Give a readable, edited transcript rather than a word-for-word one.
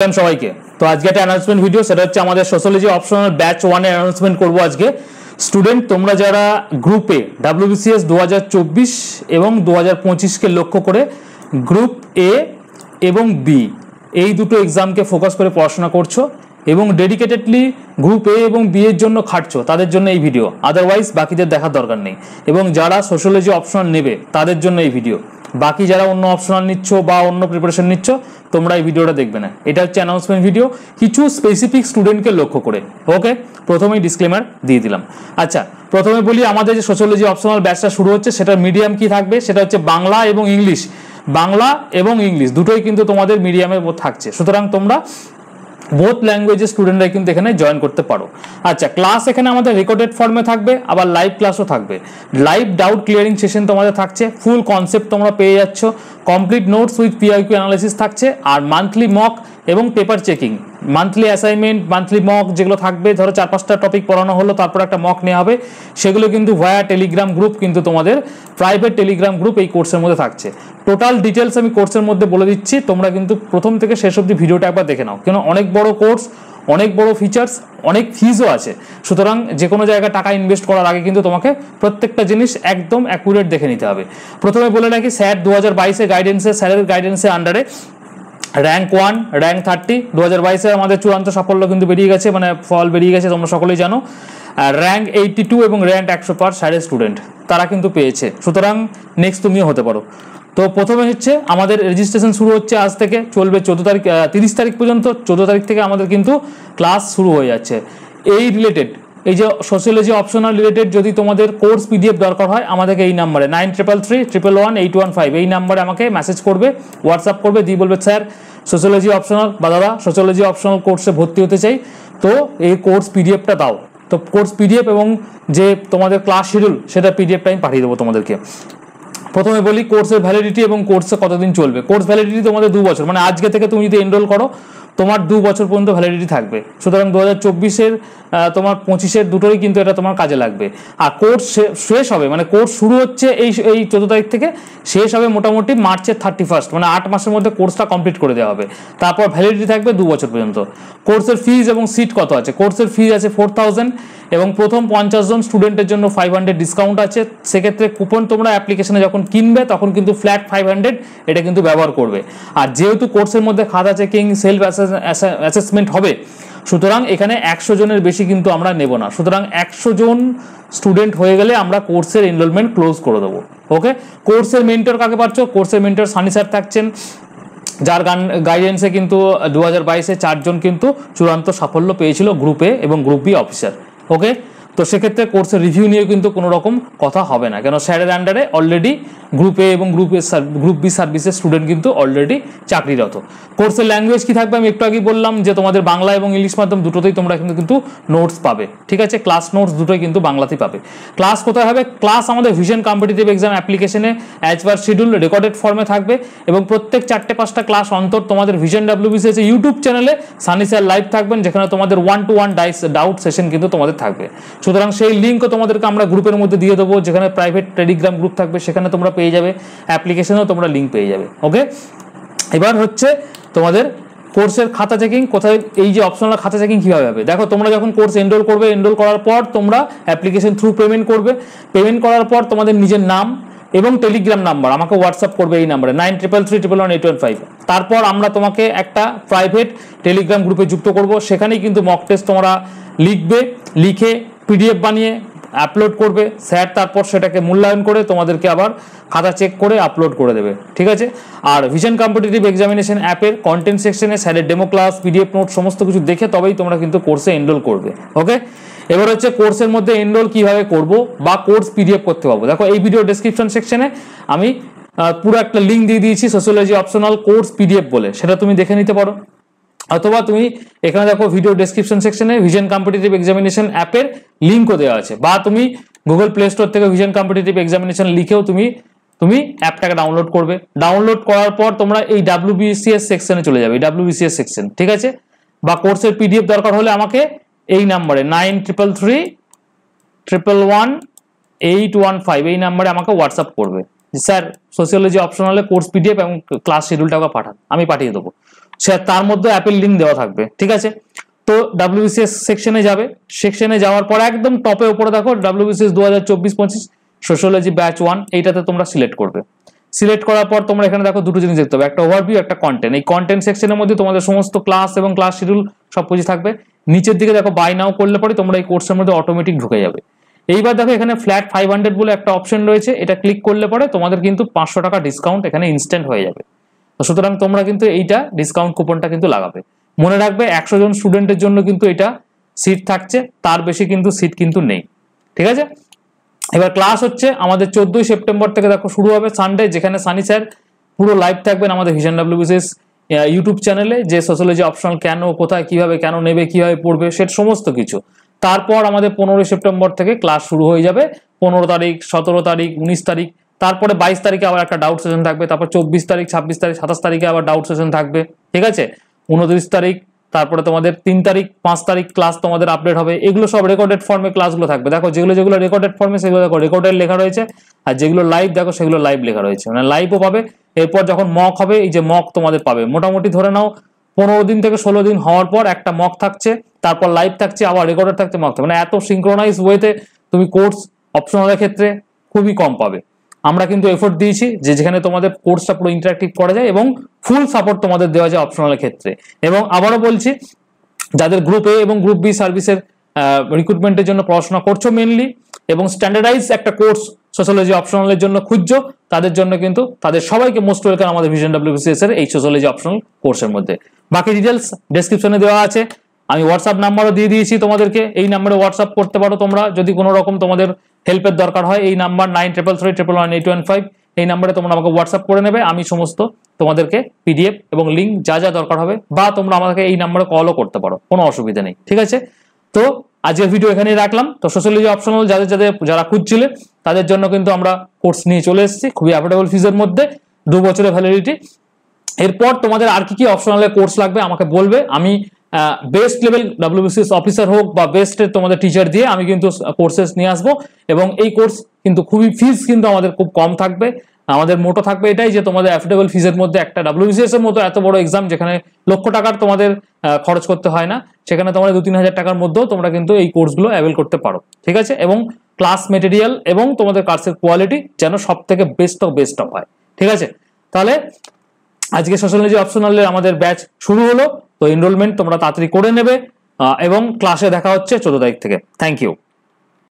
সবাইকে তো আজকে একটা অ্যানাউন্সমেন্ট ভিডিও, সেটা হচ্ছে আমাদের সোশ্যোলজি অপশনাল ব্যাচ 1 এর অ্যানাউন্সমেন্ট করব আজকে। স্টুডেন্ট, তোমরা যারা গ্রুপে WBCS 2024 এবং 2025 কে লক্ষ্য করে গ্রুপ এ এবং বি এই দুটো এক্সামকে ফোকাস করে পড়াশোনা করছো এবং ডেডিকেটেডলি গ্রুপ এ এবং বি এর জন্য খাটছো, তাদের জন্য এই ভিডিও। আদারওয়াইজ বাকিদের দেখার দরকার নেই। এবং যারা সোশ্যোলজি অপশনাল নেবে তাদের জন্য এই ভিডিও। বাকি যারা অন্য অপশনাল নিচ্ছ বা অন্য প্রিপারেশন নিচ্ছ, তোমরা এই ভিডিওটা দেখবে না। এটা হচ্ছে অ্যানাউন্সমেন্ট ভিডিও কিছু স্পেসিফিক স্টুডেন্টকে লক্ষ্য করে। ওকে, প্রথমেই ডিসক্লেমার দিয়ে দিলাম। আচ্ছা, প্রথমে বলি আমাদের যে সোশ্যোলজি অপশনাল ব্যাচটা শুরু হচ্ছে সেটার মিডিয়াম কি থাকবে, সেটা হচ্ছে বাংলা এবং ইংলিশ। বাংলা এবং ইংলিশ দুটোই কিন্তু তোমাদের মিডিয়ামের থাকছে, সুতরাং তোমরা বোথ ল্যাঙ্গুয়েজের স্টুডেন্টরা কিন্তু এখানে জয়েন করতে পারো। আচ্ছা, ক্লাস এখানে আমাদের রেকর্ডেড ফর্মে থাকবে, আবার লাইভ ক্লাসও থাকবে। লাইভ ডাউট ক্লিয়ারিং সেশন তোমাদের থাকছে, ফুল কনসেপ্ট তোমরা পেয়ে যাচ্ছ, complete notes with PIQ analysis থাকছে, আর মান্থলি মক এবং paper checking, monthly assignment, monthly mock যেগুলো থাকবে, ধরো 4-5টা টপিক পড়ানো হলো, তারপর একটা মক নেওয়া হবে, সেগুলো কিন্তু ভায়া টেলিগ্রাম গ্রুপ, কিন্তু তোমাদের প্রাইভেট টেলিগ্রাম গ্রুপ এই কোর্সের মধ্যে থাকছে। টোটাল ডিটেলস আমি কোর্সের মধ্যে বলে দিচ্ছি, তোমরা কিন্তু প্রথম থেকে শেষ অবধি ভিডিওটা একবার দেখে নাও, কেন অনেক বড় কোর্স, অনেক বড় ফিচার্স, অনেক ফিজও আছে। সুতরাং যে কোনো জায়গায় টাকা ইনভেস্ট করার আগে কিন্তু তোমাকে প্রত্যেকটা জিনিস একদম অ্যাকুরেট দেখে নিতে হবে। প্রথমে বলে রাখি, স্যার 2022 গাইডেন্সে, স্যারের গাইডেন্সের আন্ডারে র্যাঙ্ক 1, র্যাঙ্ক 30 2022 আমাদের চূড়ান্ত সাফল্য কিন্তু বেরিয়ে গেছে, মানে ফল বেরিয়ে গেছে, তোমরা সকলেই জানো। র্যাঙ্ক 82 এবং র্যাঙ্ক 100 পার স্যারের স্টুডেন্ট তারা কিন্তু পেয়েছে, সুতরাং নেক্সট তুমিও হতে পারো। তো প্রথমে হচ্ছে আমাদের রেজিস্ট্রেশন শুরু হচ্ছে আজ থেকে, চলবে 30 তারিখ পর্যন্ত। 14 তারিখ থেকে আমাদের কিন্তু ক্লাস শুরু হয়ে যাচ্ছে। এই রিলেটেড, এই যে সোশ্যোলজি অপশনাল রিলেটেড যদি তোমাদের কোর্স PDF দরকার হয়, আমাদেরকে এই নাম্বারে 9333111815 এই নাম্বারে আমাকে মেসেজ করবে, হোয়াটসঅ্যাপ করবে, দিয়ে বলবে স্যার সোশ্যোলজি অপশনাল বা দাদা সোশ্যোলজি অপশনাল কোর্সে ভর্তি হতে চাই, তো এই কোর্স PDFটা দাও। তো কোর্স PDF এবং যে তোমাদের ক্লাস শিডিউল সেটা PDFটা আমি পাঠিয়ে দেবো তোমাদেরকে। প্রথমে বলি কোর্সের ভ্যালিডিটি এবং কোর্সে কতদিন চলবে। কোর্স ভ্যালিডিটি তোমাদের 2 বছর, মানে আজকে থেকে তুমি যদি এনরোল করো তোমার 2 বছর পর্যন্ত ভ্যালিডিটি থাকবে। সুতরাং 2024-এর তোমার 25-এর দুটোই কিন্তু এটা তোমার কাজে লাগবে। আর কোর্স শেষ হবে, মানে কোর্স শুরু হচ্ছে এই 14 তারিখ থেকে, শেষ হবে মোটামুটি মার্চের 31, মানে 8 মাসের মধ্যে কোর্সটা কমপ্লিট করে দেওয়া হবে। তারপর ভ্যালিডিটি থাকবে 2 বছর পর্যন্ত। কোর্সের ফিজ এবং সিট কত আছে, কোর্সের ফিজ আছে 4000 এবং প্রথম 50 জন স্টুডেন্টের জন্য 500 ডিসকাউন্ট আছে। সেক্ষেত্রে কুপন তোমরা অ্যাপ্লিকেশনে যখন কিনবে তখন কিন্তু ফ্ল্যাট 500 এটা কিন্তু ব্যবহার করবে। আর যেহেতু কোর্সের মধ্যে খাতা চেকিং, সেলফ অ্যাসেসমেন্ট হবে, সুতরাং এখানে 100 জনের বেশি কিন্তু আমরা নেব না। সুতরাং 100 জন স্টুডেন্ট হয়ে গেলে আমরা কোর্সের এনরোলমেন্ট ক্লোজ করে দেবো। ওকে, কোর্সের মেন্টর কাকে পাচ্ছ, কোর্সের মেন্টর সানি স্যার থাকছেন, যার গাইডেন্সে কিন্তু 2022-এ 4 জন কিন্তু চূড়ান্ত সাফল্য পেয়েছিল গ্রুপ এ এবং গ্রুপ বি অফিসার। ওকে, তো সেক্ষেত্রে কোর্সের রিভিউ নিয়ে কিন্তু কোনো রকম কথা হবে না, কেন স্যারের আন্ডারে অলরেডি গ্রুপ এ এবং গ্রুপ বি সার্ভিসের স্টুডেন্ট কিন্তু অলরেডি চাকরিরত। কোর্সের ল্যাঙ্গুয়েজ কি থাকবে, আমি একটু আগে বললাম যে তোমাদের বাংলা এবং ইংলিশ মাধ্যম দুটোতেই তোমরা কিন্তু নোটস পাবে। ঠিক আছে, ক্লাস নোটস দুটোই কিন্তু বাংলাতেই পাবে। ক্লাস কোথায় হবে, ক্লাস আমাদের ভিশন কম্পিটিটিভ এক্সাম অ্যাপ্লিকেশনে অ্যাজ পার শিডিউল রেকর্ডেড ফর্মে থাকবে এবং প্রত্যেক 4-5টা ক্লাস অন্তর তোমাদের ভিশন WBCS ইউটিউব চ্যানেলে সানি স্যার লাইভ থাকবেন, যেখানে তোমাদের 1-to-1 ডাউট সেশন কিন্তু তোমাদের থাকবে। সুতরাং সেই লিঙ্কও তোমাদেরকে আমরা গ্রুপের মধ্যে দিয়ে দেবো, যেখানে প্রাইভেট টেলিগ্রাম গ্রুপ থাকবে, সেখানে তোমরা পেয়ে যাবে, অ্যাপ্লিকেশনেও তোমরা লিঙ্ক পেয়ে যাবে। ওকে, এবার হচ্ছে তোমাদের কোর্সের খাতা চেকিং কোথায়, এই যে অপশনাল খাতা চেকিং কীভাবে হবে। দেখো, তোমরা যখন কোর্স এনরোল করবে, এনরোল করার পর তোমরা অ্যাপ্লিকেশন থ্রু পেমেন্ট করবে। পেমেন্ট করার পর তোমাদের নিজের নাম এবং টেলিগ্রাম নাম্বার আমাকে হোয়াটসঅ্যাপ করবে এই নাম্বারে 9333111815। তারপর আমরা তোমাকে একটা প্রাইভেট টেলিগ্রাম গ্রুপে যুক্ত করব, সেখানেই কিন্তু মক টেস্ট তোমরা লিখবে, লিখে PDF বানিয়ে আপলোড করবে। স্যার তারপর সেটাকে মূল্যায়ন করে তোমাদেরকে আবার খাতা চেক করে আপলোড করে দেবে। ঠিক আছে, আর ভিশন কম্পিটিটিভ এক্সামিনেশন অ্যাপের কন্টেন্ট সেকশনে স্যারের ডেমো ক্লাস, PDF নোট সমস্ত কিছু দেখে তবেই তোমরা কিন্তু কোর্সে এনরোল করবে। ওকে, এবার হচ্ছে কোর্সের মধ্যে এনরোল কিভাবে করব বা কোর্স PDF করতে পারবো। দেখো, এই ভিডিও ডেসক্রিপশন সেকশনে আমি পুরো একটা লিঙ্ক দিয়ে দিয়েছি সোশ্যোলজি অপশনাল কোর্স PDF বলে, সেটা তুমি দেখে নিতে পারো। অথবা তুমি এখানে দেখো ভিডিও ডেসক্রিপশন সেকশনে ভিশন কম্পিটিটিভ এক্সামিনেশন অ্যাপের লিঙ্কও দেওয়া আছে, বা তুমি গুগল প্লে স্টোর থেকে ভিশন কম্পিটিটিভ এক্সামিনেশন লিখেও তুমি অ্যাপটাকে ডাউনলোড করবে। ডাউনলোড করার পর তোমরা এই WBCS সেকশনে চলে যাবে, WBCS সেকশন। ঠিক আছে, বা কোর্সের PDF দরকার হলে আমাকে এই নাম্বারে 9333111815 এই নাম্বারে আমাকে হোয়াটসঅ্যাপ করবে, স্যার সোশিওলজি অপশনালে কোর্স PDF এবং ক্লাস শিডিউলটাকে পাঠান, আমি পাঠিয়ে দেবো। সে তার মধ্যে অ্যাপের লিঙ্ক দেওয়া থাকবে, ঠিক আছে। তো WBCS সেকশনে যাবে, সেকশনে যাওয়ার পর একদম টপে উপরে দেখো WBCS 2024-25 সোশ্যোলজি ব্যাচ 1, এইটাতে তোমরা সিলেক্ট করবে। সিলেক্ট করার পর তোমরা এখানে দেখো দুটো জিনিস দেখতে হবে, একটা ওভারভিউ, একটা কন্টেন্ট। এই কন্টেন্ট সেকশনের মধ্যে তোমাদের সমস্ত ক্লাস এবং ক্লাস শিডিউল সবকিছু থাকবে। নিচের দিকে দেখো বাই নাও করলে পরে তোমরা এই কোর্সের মধ্যে অটোমেটিক ঢুকে যাবে। এইবার দেখো এখানে ফ্ল্যাট 500 বলে একটা অপশন রয়েছে, এটা ক্লিক করলে পরে তোমাদের কিন্তু 500 টাকা ডিসকাউন্ট এখানে ইনস্ট্যান্ট হয়ে যাবে। তো সুতরাং তোমরা কিন্তু এইটা ডিসকাউন্ট কুপনটা কিন্তু লাগাবে। মনে রাখবে 100 জন স্টুডেন্টের জন্য কিন্তু এটা সিট থাকছে, তার বেশি কিন্তু সিট কিন্তু নেই, ঠিক আছে। এবার ক্লাস হচ্ছে আমাদের 14ই সেপ্টেম্বর থেকে দেখো শুরু হবে সানডে, যেখানে সানি স্যার পুরো লাইভ থাকবেন আমাদের ভিশন WBCS ইউটিউব চ্যানেলে, যে সোশ্যোলজি অপশনাল কেন, কোথায়, কিভাবে, কেন নেবে, কিভাবে পড়বে, সেটা সমস্ত কিছু। তারপর আমাদের 15ই সেপ্টেম্বর থেকে ক্লাস শুরু হয়ে যাবে, 15 তারিখ, 17 তারিখ, 19 তারিখ, তারপরে 22 তারিখে আবার একটা ডাউট সেশন থাকবে, তারপর 24 তারিখ, 26 তারিখ, 27 তারিখে আবার ডাউট সেশন থাকবে, ঠিক আছে। 29 তারিখ, তারপরে তোমাদের 3 তারিখ, 5 তারিখ ক্লাস তোমাদের আপডেট হবে। এগুলো সব রেকর্ডেড ফর্মে ক্লাসগুলো থাকবে। দেখো যেগুলো যেগুলো রেকর্ডেড ফর্মে সেগুলো দেখো রেকর্ডেড লেখা রয়েছে, আর যেগুলো লাইভ দেখো সেগুলো লাইভ লেখা রয়েছে, মানে লাইভও পাবে। এরপর যখন মক হবে, এই যে মক তোমাদের পাবে, মোটামুটি ধরে নাও 15 দিন থেকে 16 দিন হওয়ার পর একটা মক থাকছে, তারপর লাইভ থাকছে, আবার রেকর্ডেড থাকছে, মক থাকছে। মানে এত সিঙ্ক্রোনাইজ ওয়েতে তুমি কোর্স অপশনালের ক্ষেত্রে খুবই কম পাবে। আমরা কিন্তু এফোর্ট দিয়েছি যে যেখানে তোমাদের কোর্সটা পুরো ইন্টারঅ্যাক্টিভ করা যায় এবং ফুল সাপোর্ট তোমাদের দেওয়া যায় অপশনালের ক্ষেত্রে। এবং আবারও বলছি, যাদের গ্রুপ এ এবং গ্রুপ বি সার্ভিসের রিক্রুটমেন্টের জন্য পড়াশোনা করছো মেনলি, এবং স্ট্যান্ডার্ডাইজ একটা কোর্স সোশ্যোলজি অপশনালের জন্য খুঁজছো, তাদের জন্য কিন্তু তাদের সবাইকে মোস্ট ওয়েলকাম আমাদের ভিশন WBCS এর এই সোশ্যোলজি অপশনাল কোর্সের মধ্যে। বাকি ডিটেলস ডেসক্রিপশনে দেওয়া আছে, আমি হোয়াটসঅ্যাপ নাম্বারও দিয়ে দিয়েছি তোমাদেরকে, এই নাম্বারে হোয়াটসঅ্যাপ করতে পারো তোমরা যদি কোনো রকম তোমাদের হেল্পের দরকার হয়। এই নাম্বার 9333111815, এই নাম্বারে তোমরা আমাকে হোয়াটসঅ্যাপ করে নেবে, আমি সমস্ত তোমাদেরকে PDF এবং লিঙ্ক যা যা দরকার হবে, বা তোমরা আমাকে এই নাম্বারে কলও করতে পারো, কোনো অসুবিধা নেই, ঠিক আছে। তো আজকের ভিডিও এখানেই রাখলাম। তো সোশ্যোলজি অপশনাল যারা খুঁজছিলে তাদের জন্য কিন্তু আমরা কোর্স নিয়ে চলে এসেছি খুবই অ্যাফোর্ডেবল ফিজের মধ্যে, 2 বছরের ভ্যালিডিটি। এরপর তোমাদের আর কি কি অপশনালের কোর্স লাগবে আমাকে বলবে, আমি বেস্ট লেভেল WBCS অফিসার হোক বা বেস্টের তোমাদের টিচার দিয়ে আমি কিন্তু কোর্সেস নিয়ে আসবো। এবং এই কোর্স কিন্তু খুবই ফিজ কিন্তু আমাদের খুব কম থাকবে। আমাদের মোটো থাকবে এটাই যে তোমাদের অ্যাফোর্ডেবল ফিজের মধ্যে একটা WBCS এর মতো এত বড় এক্সাম, যেখানে লক্ষ টাকার তোমাদের খরচ করতে হয় না, সেখানে তোমাদের 2-3 হাজার টাকার মধ্যেও তোমরা কিন্তু এই কোর্সগুলো অ্যাভেল করতে পারো, ঠিক আছে। এবং ক্লাস মেটেরিয়াল এবং তোমাদের ক্লাসের কোয়ালিটি যেন সব থেকে বেস্ট অফ হয়, ঠিক আছে। তাহলে আজকে সোশ্যোলজি অপশনালের আমাদের ব্যাচ শুরু হলো, তো এনরোলমেন্ট তোমরা তাড়াতাড়ি করে নেবে, এবং ক্লাসে দেখা হচ্ছে 14 তারিখ থেকে। Thank you.